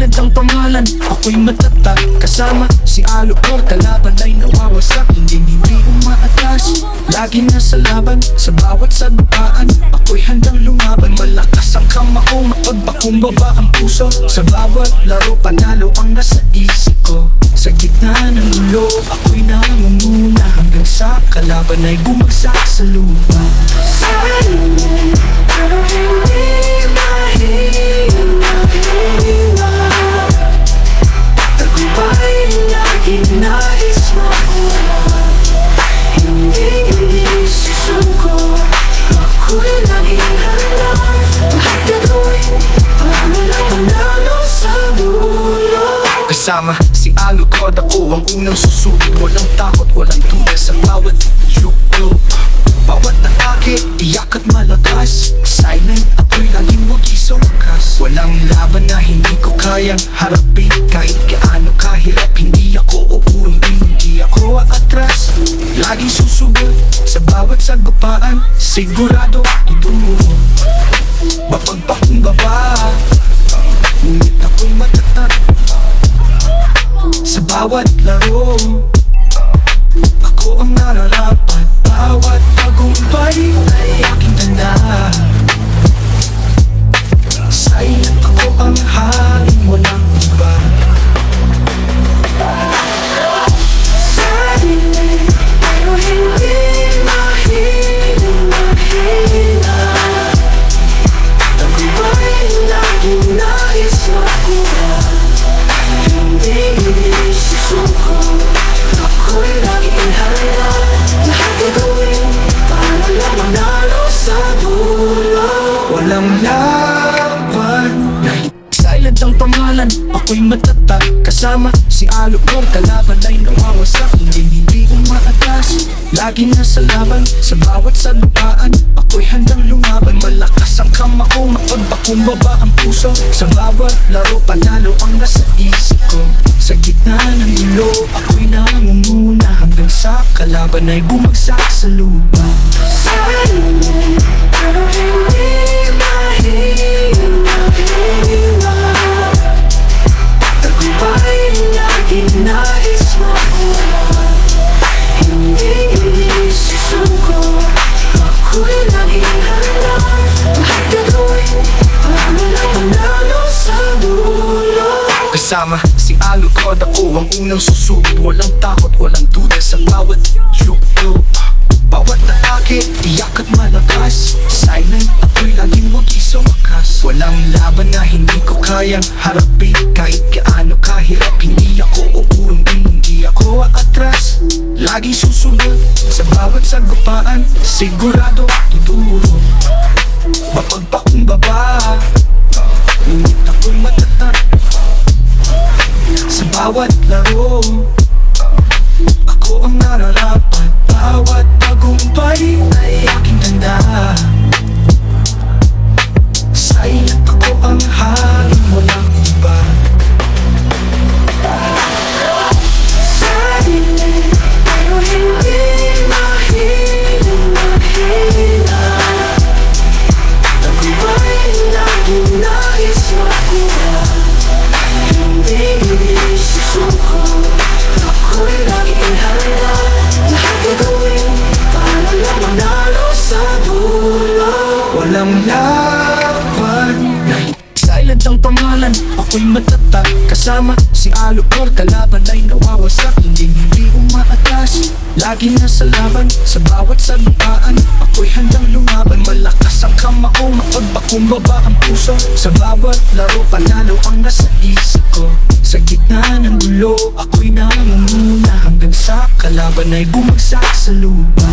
Silent ang pangalan, ako'y matatag. Kasama si Alupor, kalaban ay nawawasak. Hindi umaatras, lagi nasa laban. Sa bawat sagupaan, ako'y handang lumaban. Malakas ang kamao, mapagpakumbaba ang puso. Sa bawat laro, panalo ang nasa isip ko. Sa gitna ng ulo, ako'y nangunguna. Hanggang sa kalaban ay bumagsak sa lupa. Silent, pero hindi mahina. Tagumpay laging nais makuha. Hindi susuko. Ako'y laging handa. Lahat gagawin para manalo sa dulo. Kasama si Alupor, ako ang unang susubok. Walang takot, walang duda sa bawat yuko. Bawat atake, iyak at malakas. Silent, ako'y laging wagi sa wakas. Walang laban na hindi ko kayang harapin. Kahit gaano kahirap, hindi ako uurong. Hindi ako aatras, laging susugot. Sa bawat sagupaan, sigurado ituturo. Mapagpakumbaba, ngunit ako'y matatag. Sa bawat laro, ako ang nararapat. Bawat tagumpay ay aking tanda. Silent, ako ang haring walang iba. Silent, pero hindi mahina. Tagumpay laging nais makuha. Hindi susuko. Ako'y laging handa. Lahat gagawin para lang manalo sa dulo. Walang laban. Silent ang pangalan, ako'y matatag. Kasama si Alupor, kalaban ay nawawasak. Hindi umaatras, lagi nasa laban. Sa bawat salupaan, ako'y handang lumaban. Malakas ang kamao, mapagpakumbaba ang puso. Sa bawat laro, panalo ang nasa isip ko. Sa gitna ng gulo, ako'y nangunguna. Hanggang sa kalaban ay bumagsak sa lupa. Silent, pero hindi mahina. Tagumpay laging nais makuha. Hindi susuko. Ako'y laging handa. Lahat gagawin para lang manalo sa dulo. Kasama si Alupor, ako ang unang susubok. Walang takot, walang duda sa bawat yuko. Bawat atake, iyak at malakas. Silent, ako'y laging wagi sa wakas. Walang laban na hindi ko kayang harapin. Kahit gaano kahirap, hindi ako uurong. Hindi ako aatras, laging susunod. Sa bawat sagupaan, sigurado tuturo. Mapagpakumbaba, ngunit ako'y matatag. Sa bawat laro, ako ang nararapat. Bawat tagumpay ay aking tanda. Silent, ako ang haring walang iba. Silent, pero hindi mahina. Tagumpay laging nais makuha. Hindi susuko. Ako'y laging handa. Lahat gagawin para lang manalo sa dulo. Walang laban. Silent ang pangalan, ako'y matatag. Kasama si Alupor, kalaban ay nawawasak. Hindi umaatras, lagi nasa laban. Sa bawat sagupaan, ako'y handang lumaban. Malakas ang kamao, mapagpakumbaba ang puso. Sa bawat laro, panalo ang nasa isip ko. Sa gitna ng gulo, ako'y nangunguna. Hanggang sa kalaban ay bumagsak sa lupa.